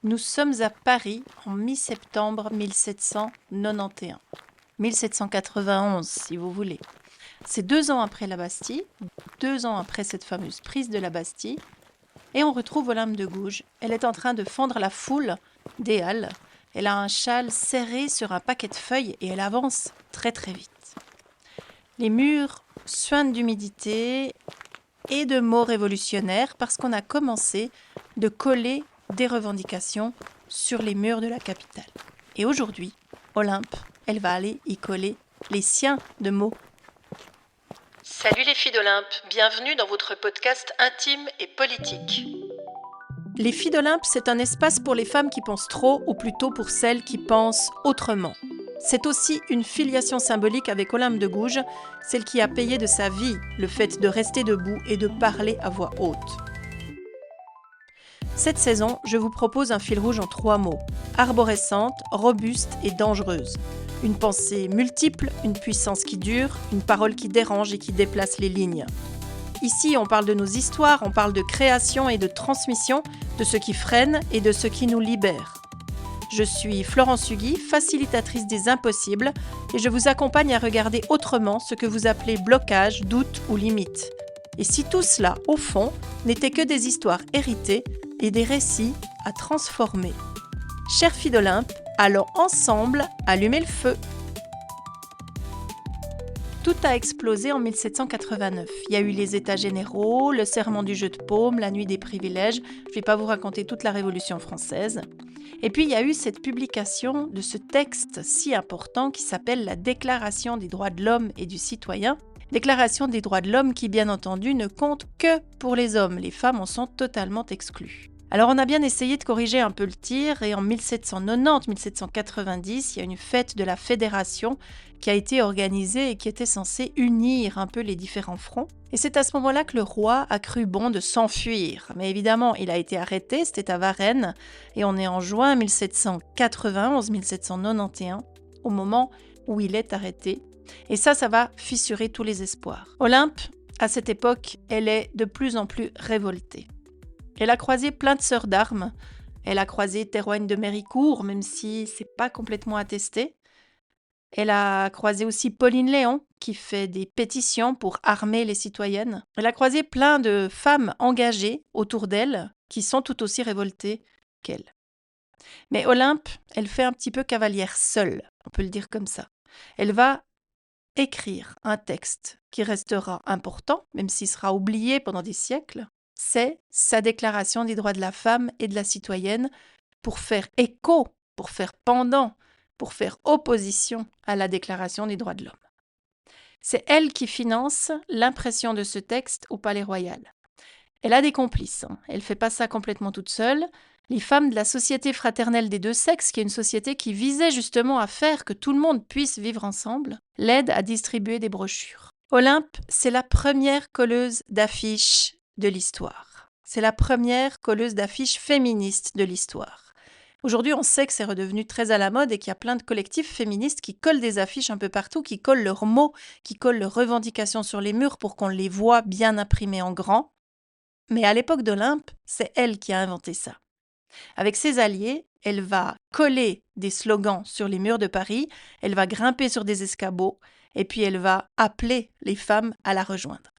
Nous sommes à Paris en mi-septembre 1791. 1791, si vous voulez. C'est 2 ans après la Bastille, 2 ans après cette fameuse prise de la Bastille, et on retrouve Olympe de Gouges. Elle est en train de fendre la foule des Halles. Elle a un châle serré sur un paquet de feuilles et elle avance très très vite. Les murs suintent d'humidité et de mots révolutionnaires parce qu'on a commencé de coller des revendications sur les murs de la capitale. Et aujourd'hui, Olympe, elle va aller y coller les siens de mots. Salut les filles d'Olympe, bienvenue dans votre podcast intime et politique. Les filles d'Olympe, c'est un espace pour les femmes qui pensent trop ou plutôt pour celles qui pensent autrement. C'est aussi une filiation symbolique avec Olympe de Gouges, celle qui a payé de sa vie le fait de rester debout et de parler à voix haute. Cette saison, je vous propose un fil rouge en 3 mots. Arborescente, robuste et dangereuse. Une pensée multiple, une puissance qui dure, une parole qui dérange et qui déplace les lignes. Ici, on parle de nos histoires, on parle de création et de transmission, de ce qui freine et de ce qui nous libère. Je suis Florence Hugui, facilitatrice des impossibles, et je vous accompagne à regarder autrement ce que vous appelez blocage, doute ou limite. Et si tout cela, au fond, n'était que des histoires héritées et des récits à transformer. Chères filles d'Olympe, allons ensemble allumer le feu. Tout a explosé en 1789. Il y a eu les États généraux, le serment du jeu de paume, la nuit des privilèges. Je ne vais pas vous raconter toute la Révolution française. Et puis il y a eu cette publication de ce texte si important qui s'appelle la Déclaration des droits de l'homme et du citoyen. Déclaration des droits de l'homme qui, bien entendu, ne compte que pour les hommes. Les femmes en sont totalement exclues. Alors on a bien essayé de corriger un peu le tir et en 1790-1790, il y a une fête de la Fédération qui a été organisée et qui était censée unir un peu les différents fronts. Et c'est à ce moment-là que le roi a cru bon de s'enfuir. Mais évidemment, il a été arrêté, c'était à Varennes, et on est en juin 1791-1791, au moment où il est arrêté. Et ça va fissurer tous les espoirs. Olympe, à cette époque, elle est de plus en plus révoltée. Elle a croisé plein de sœurs d'armes. Elle a croisé Théroigne de Méricourt, même si c'est pas complètement attesté. Elle a croisé aussi Pauline Léon, qui fait des pétitions pour armer les citoyennes. Elle a croisé plein de femmes engagées autour d'elle, qui sont tout aussi révoltées qu'elle. Mais Olympe, elle fait un petit peu cavalière seule, on peut le dire comme ça. Elle va écrire un texte qui restera important, même s'il sera oublié pendant des siècles. C'est sa déclaration des droits de la femme et de la citoyenne pour faire écho, pour faire pendant, pour faire opposition à la déclaration des droits de l'homme. C'est elle qui finance l'impression de ce texte au Palais Royal. Elle a des complices, elle ne fait pas ça complètement toute seule. Les femmes de la Société fraternelle des deux sexes, qui est une société qui visait justement à faire que tout le monde puisse vivre ensemble, l'aident à distribuer des brochures. Olympe, c'est la première colleuse d'affiches de l'histoire. C'est la première colleuse d'affiches féministe de l'histoire. Aujourd'hui, on sait que c'est redevenu très à la mode et qu'il y a plein de collectifs féministes qui collent des affiches un peu partout, qui collent leurs mots, qui collent leurs revendications sur les murs pour qu'on les voit bien imprimées en grand. Mais à l'époque d'Olympe, c'est elle qui a inventé ça. Avec ses alliés, elle va coller des slogans sur les murs de Paris, elle va grimper sur des escabeaux et puis elle va appeler les femmes à la rejoindre.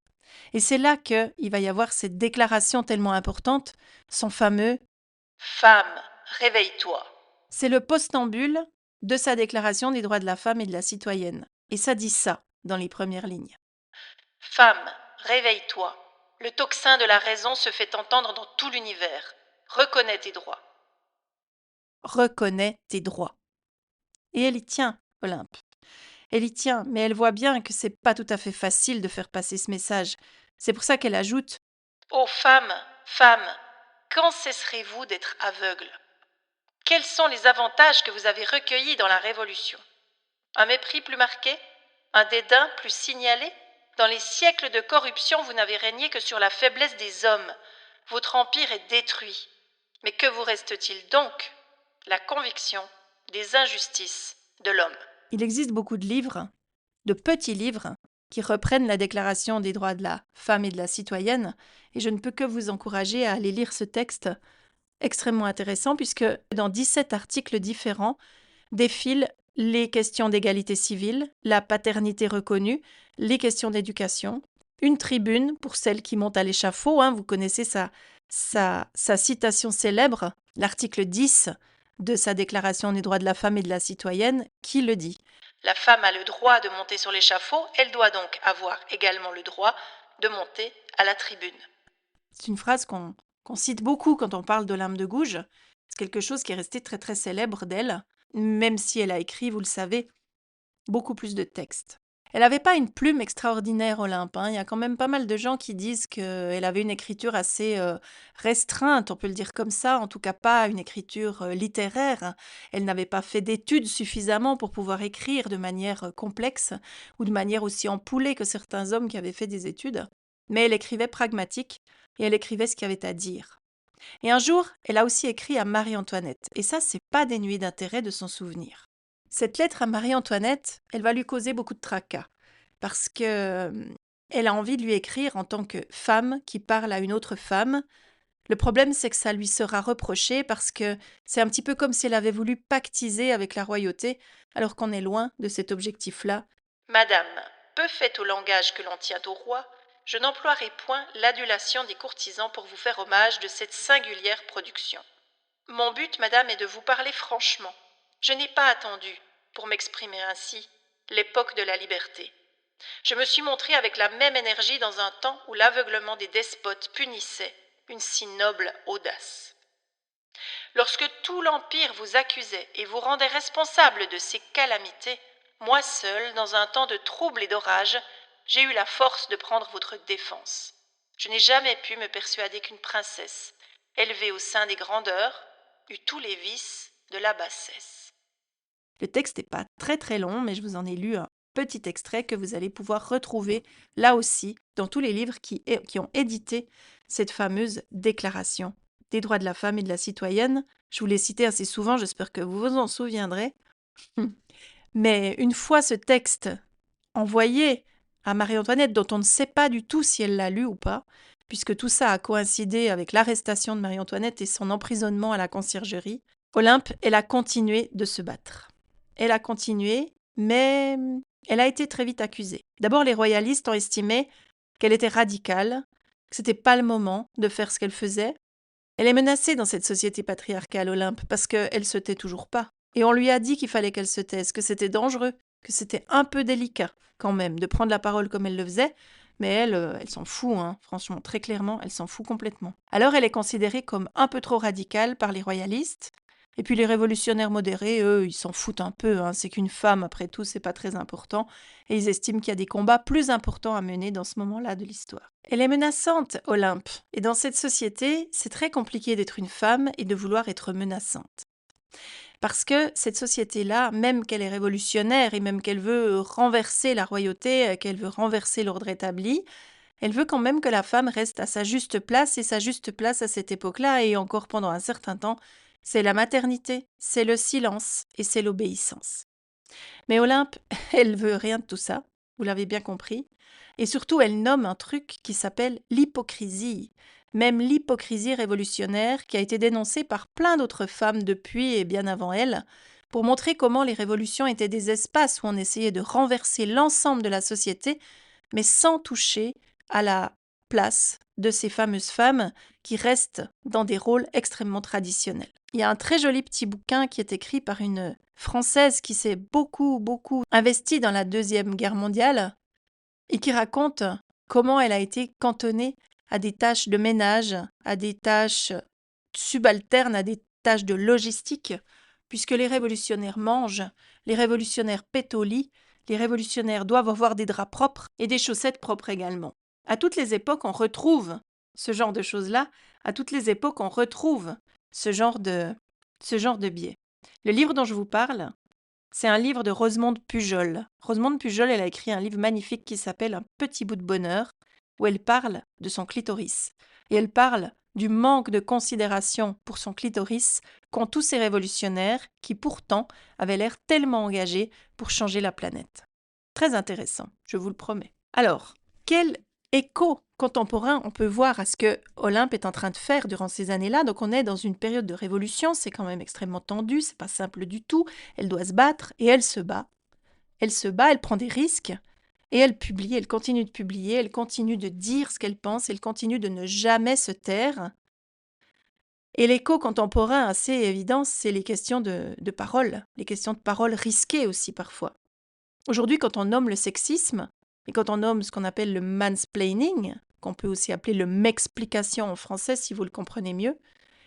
Et c'est là qu'il va y avoir cette déclaration tellement importante, son fameux « Femme, réveille-toi ». C'est le postambule de sa déclaration des droits de la femme et de la citoyenne. Et ça dit ça dans les premières lignes. Femme, réveille-toi. Le tocsin de la raison se fait entendre dans tout l'univers. Reconnais tes droits. Reconnais tes droits. Et elle y tient, Olympe. Elle y tient, mais elle voit bien que c'est pas tout à fait facile de faire passer ce message. C'est pour ça qu'elle ajoute « Ô femmes, femmes, quand cesserez-vous d'être aveugles ? Quels sont les avantages que vous avez recueillis dans la Révolution ? Un mépris plus marqué ? Un dédain plus signalé ? Dans les siècles de corruption, vous n'avez régné que sur la faiblesse des hommes. Votre empire est détruit. Mais que vous reste-t-il donc ? La conviction des injustices de l'homme. » Il existe beaucoup de livres, de petits livres, qui reprennent la Déclaration des droits de la femme et de la citoyenne, et je ne peux que vous encourager à aller lire ce texte. extrêmement intéressant puisque dans 17 articles différents défilent les questions d'égalité civile, la paternité reconnue, les questions d'éducation, une tribune pour celles qui montent à l'échafaud, vous connaissez sa citation célèbre, l'article 10 de sa Déclaration des droits de la femme et de la citoyenne, qui le dit. La femme a le droit de monter sur l'échafaud, elle doit donc avoir également le droit de monter à la tribune. C'est une phrase qu'on cite beaucoup quand on parle d'Olympe de Gouges. C'est quelque chose qui est resté très très célèbre d'elle, même si elle a écrit, vous le savez, beaucoup plus de textes. Elle n'avait pas une plume extraordinaire, Olympe. Il y a quand même pas mal de gens qui disent qu'elle avait une écriture assez restreinte, on peut le dire comme ça, en tout cas pas une écriture littéraire. Elle n'avait pas fait d'études suffisamment pour pouvoir écrire de manière complexe ou de manière aussi ampoulée que certains hommes qui avaient fait des études. Mais elle écrivait pragmatique et elle écrivait ce qu'il y avait à dire. Et un jour, elle a aussi écrit à Marie-Antoinette, et ça, c'est pas dénué d'intérêt de s'en souvenir. Cette lettre à Marie-Antoinette, elle va lui causer beaucoup de tracas, parce que elle a envie de lui écrire en tant que femme qui parle à une autre femme. Le problème, c'est que ça lui sera reproché parce que c'est un petit peu comme si elle avait voulu pactiser avec la royauté, alors qu'on est loin de cet objectif-là. Madame, peu faite au langage que l'on tient au roi, je n'emploierai point l'adulation des courtisans pour vous faire hommage de cette singulière production. Mon but, madame, est de vous parler franchement. Je n'ai pas attendu, pour m'exprimer ainsi, l'époque de la liberté. Je me suis montré avec la même énergie dans un temps où l'aveuglement des despotes punissait une si noble audace. Lorsque tout l'Empire vous accusait et vous rendait responsable de ces calamités, moi seul, dans un temps de trouble et d'orage, j'ai eu la force de prendre votre défense. Je n'ai jamais pu me persuader qu'une princesse, élevée au sein des grandeurs, eut tous les vices de la bassesse. Le texte n'est pas très très long, mais je vous en ai lu un petit extrait que vous allez pouvoir retrouver là aussi dans tous les livres qui ont édité cette fameuse déclaration des droits de la femme et de la citoyenne. Je vous l'ai cité assez souvent, j'espère que vous vous en souviendrez. Mais une fois ce texte envoyé à Marie-Antoinette, dont on ne sait pas du tout si elle l'a lu ou pas, puisque tout ça a coïncidé avec l'arrestation de Marie-Antoinette et son emprisonnement à la conciergerie, Olympe, elle a continué de se battre. Elle a continué, mais elle a été très vite accusée. D'abord, les royalistes ont estimé qu'elle était radicale, que c'était pas le moment de faire ce qu'elle faisait. Elle est menacée dans cette société patriarcale, Olympe, parce qu'elle se tait toujours pas. Et on lui a dit qu'il fallait qu'elle se taise, que c'était dangereux, que c'était un peu délicat, quand même, de prendre la parole comme elle le faisait. Mais elle s'en fout, franchement, très clairement, elle s'en fout complètement. Alors elle est considérée comme un peu trop radicale par les royalistes. Et puis les révolutionnaires modérés, eux, ils s'en foutent un peu. C'est qu'une femme, après tout, c'est pas très important. Et ils estiment qu'il y a des combats plus importants à mener dans ce moment-là de l'histoire. Elle est menaçante, Olympe. Et dans cette société, c'est très compliqué d'être une femme et de vouloir être menaçante. Parce que cette société-là, même qu'elle est révolutionnaire et même qu'elle veut renverser la royauté, qu'elle veut renverser l'ordre établi, elle veut quand même que la femme reste à sa juste place, et sa juste place à cette époque-là, et encore pendant un certain temps, c'est la maternité, c'est le silence et c'est l'obéissance. Mais Olympe, elle veut rien de tout ça, vous l'avez bien compris, et surtout elle nomme un truc qui s'appelle l'hypocrisie, même l'hypocrisie révolutionnaire qui a été dénoncée par plein d'autres femmes depuis et bien avant elle, pour montrer comment les révolutions étaient des espaces où on essayait de renverser l'ensemble de la société, mais sans toucher à la place de ces fameuses femmes qui restent dans des rôles extrêmement traditionnels. Il y a un très joli petit bouquin qui est écrit par une Française qui s'est beaucoup investie dans la Deuxième Guerre mondiale et qui raconte comment elle a été cantonnée à des tâches de ménage, à des tâches subalternes, à des tâches de logistique, puisque les révolutionnaires mangent, les révolutionnaires pètent au lit, les révolutionnaires doivent avoir des draps propres et des chaussettes propres également. À toutes les époques, on retrouve ce genre de choses-là. À toutes les époques, on retrouve ce genre de biais. Le livre dont je vous parle, c'est un livre de Rosemonde Pujol. Rosemonde Pujol, elle a écrit un livre magnifique qui s'appelle Un petit bout de bonheur, où elle parle de son clitoris. Et elle parle du manque de considération pour son clitoris qu'ont tous ces révolutionnaires qui pourtant avaient l'air tellement engagés pour changer la planète. Très intéressant, je vous le promets. Alors, quel écho contemporain, on peut voir à ce que Olympe est en train de faire durant ces années-là. Donc on est dans une période de révolution, c'est quand même extrêmement tendu, c'est pas simple du tout. Elle doit se battre et elle se bat. Elle se bat, elle prend des risques et elle publie, elle continue de publier, elle continue de dire ce qu'elle pense, elle continue de ne jamais se taire. Et l'écho contemporain assez évident, c'est les questions de parole, les questions de parole risquées aussi parfois. Aujourd'hui, quand on nomme le sexisme, et quand on nomme ce qu'on appelle le mansplaining, qu'on peut aussi appeler le m'explication en français si vous le comprenez mieux,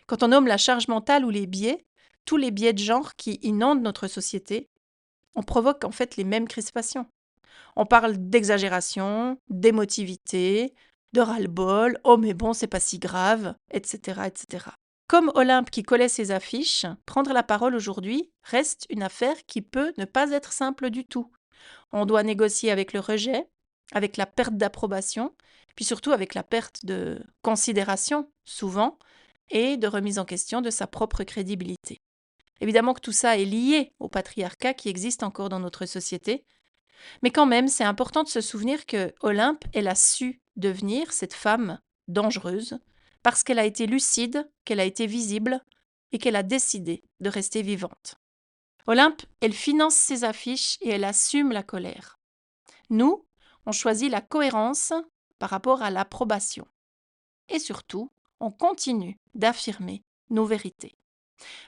quand on nomme la charge mentale ou les biais, tous les biais de genre qui inondent notre société, on provoque en fait les mêmes crispations. On parle d'exagération, d'émotivité, de ras-le-bol, oh mais bon, c'est pas si grave, etc., etc. Comme Olympe qui collait ses affiches, prendre la parole aujourd'hui reste une affaire qui peut ne pas être simple du tout. On doit négocier avec le rejet, avec la perte d'approbation, puis surtout avec la perte de considération, souvent, et de remise en question de sa propre crédibilité. Évidemment que tout ça est lié au patriarcat qui existe encore dans notre société, mais quand même, c'est important de se souvenir que Olympe, elle a su devenir cette femme dangereuse parce qu'elle a été lucide, qu'elle a été visible et qu'elle a décidé de rester vivante. Olympe, elle finance ses affiches et elle assume la colère. Nous, on choisit la cohérence par rapport à l'approbation. Et surtout, on continue d'affirmer nos vérités.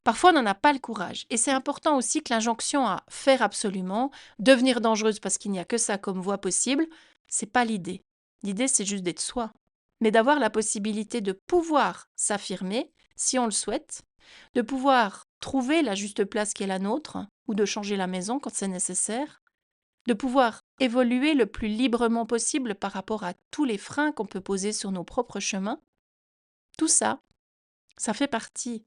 Parfois, on n'en a pas le courage. Et c'est important aussi que l'injonction à faire absolument, devenir dangereuse parce qu'il n'y a que ça comme voie possible, c'est pas l'idée. L'idée, c'est juste d'être soi. Mais d'avoir la possibilité de pouvoir s'affirmer, si on le souhaite, de pouvoir trouver la juste place qui est la nôtre, ou de changer la maison quand c'est nécessaire, de pouvoir évoluer le plus librement possible par rapport à tous les freins qu'on peut poser sur nos propres chemins. Tout ça, ça fait partie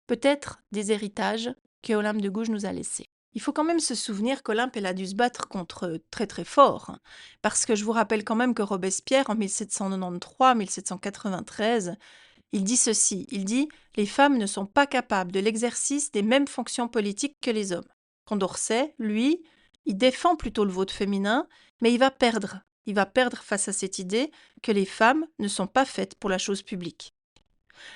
peut-être des héritages que Olympe de Gouges nous a laissés. Il faut quand même se souvenir qu'Olympe, elle a dû se battre contre très très fort, hein, parce que je vous rappelle quand même que Robespierre, en 1793-1793, il dit ceci, il dit « Les femmes ne sont pas capables de l'exercice des mêmes fonctions politiques que les hommes ». Condorcet, lui, il défend plutôt le vote féminin, mais il va perdre. Il va perdre face à cette idée que les femmes ne sont pas faites pour la chose publique.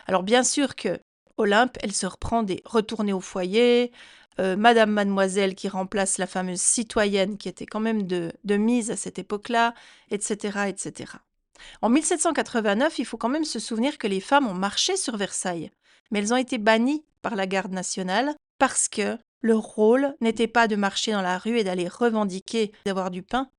Alors bien sûr que Olympe, elle se reprend des retournées au foyer, Madame Mademoiselle qui remplace la fameuse citoyenne qui était quand même de mise à cette époque-là, etc., etc. En 1789, il faut quand même se souvenir que les femmes ont marché sur Versailles, mais elles ont été bannies par la garde nationale parce que leur rôle n'était pas de marcher dans la rue et d'aller revendiquer d'avoir du pain,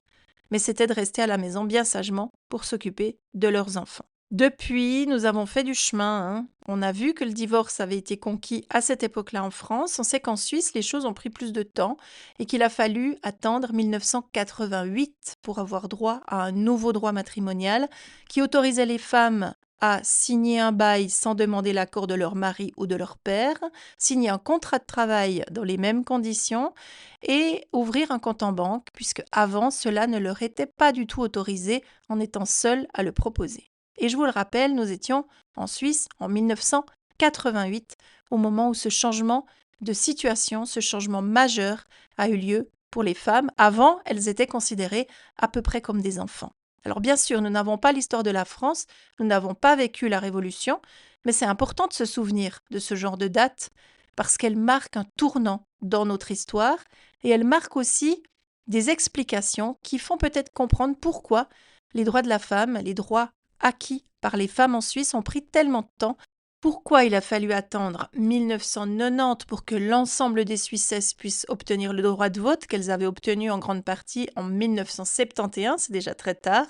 mais c'était de rester à la maison bien sagement pour s'occuper de leurs enfants. Depuis, nous avons fait du chemin, hein. On a vu que le divorce avait été conquis à cette époque-là en France. On sait qu'en Suisse, les choses ont pris plus de temps et qu'il a fallu attendre 1988 pour avoir droit à un nouveau droit matrimonial qui autorisait les femmes à signer un bail sans demander l'accord de leur mari ou de leur père, signer un contrat de travail dans les mêmes conditions et ouvrir un compte en banque, puisque avant cela ne leur était pas du tout autorisé en étant seuls à le proposer. Et je vous le rappelle, nous étions en Suisse en 1988, au moment où ce changement de situation, ce changement majeur a eu lieu pour les femmes. Avant, elles étaient considérées à peu près comme des enfants. Alors bien sûr, nous n'avons pas l'histoire de la France, nous n'avons pas vécu la Révolution, mais c'est important de se souvenir de ce genre de date parce qu'elle marque un tournant dans notre histoire et elle marque aussi des explications qui font peut-être comprendre pourquoi les droits de la femme, les droits acquis par les femmes en Suisse ont pris tellement de temps. Pourquoi il a fallu attendre 1990 pour que l'ensemble des Suissesses puissent obtenir le droit de vote qu'elles avaient obtenu en grande partie en 1971, c'est déjà très tard.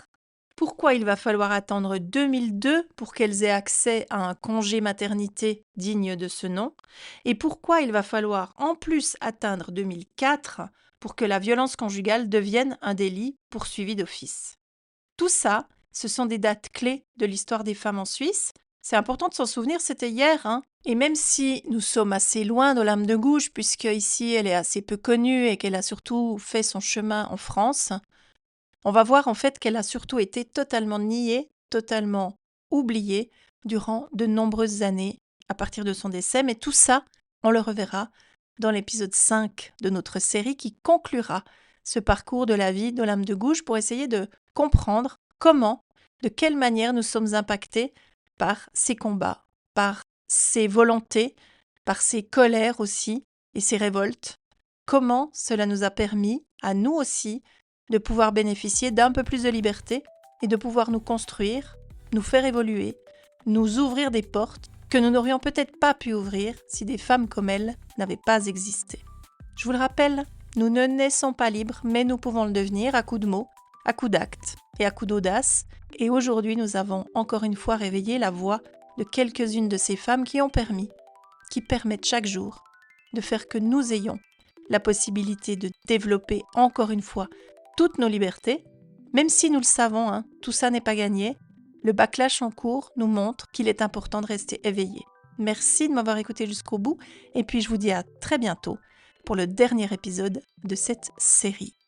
Pourquoi il va falloir attendre 2002 pour qu'elles aient accès à un congé maternité digne de ce nom? Et pourquoi il va falloir en plus atteindre 2004 pour que la violence conjugale devienne un délit poursuivi d'office? Tout ça, ce sont des dates clés de l'histoire des femmes en Suisse. C'est important de s'en souvenir, c'était hier, hein. Et même si nous sommes assez loin d'Olympe de Gouges, puisque ici elle est assez peu connue et qu'elle a surtout fait son chemin en France, on va voir en fait qu'elle a surtout été totalement niée, totalement oubliée durant de nombreuses années à partir de son décès. Mais tout ça, on le reverra dans l'épisode 5 de notre série qui conclura ce parcours de la vie d'Olympe de Gouges pour essayer de comprendre comment de quelle manière nous sommes impactés par ces combats, par ces volontés, par ces colères aussi et ces révoltes. Comment cela nous a permis, à nous aussi, de pouvoir bénéficier d'un peu plus de liberté et de pouvoir nous construire, nous faire évoluer, nous ouvrir des portes que nous n'aurions peut-être pas pu ouvrir si des femmes comme elles n'avaient pas existé. Je vous le rappelle, nous ne naissons pas libres, mais nous pouvons le devenir à coups de mots, à coups d'actes et à coups d'audace. Et aujourd'hui, nous avons encore une fois réveillé la voix de quelques-unes de ces femmes qui permettent chaque jour de faire que nous ayons la possibilité de développer encore une fois toutes nos libertés. Même si nous le savons, tout ça n'est pas gagné, le backlash en cours nous montre qu'il est important de rester éveillé. Merci de m'avoir écouté jusqu'au bout et puis je vous dis à très bientôt pour le dernier épisode de cette série.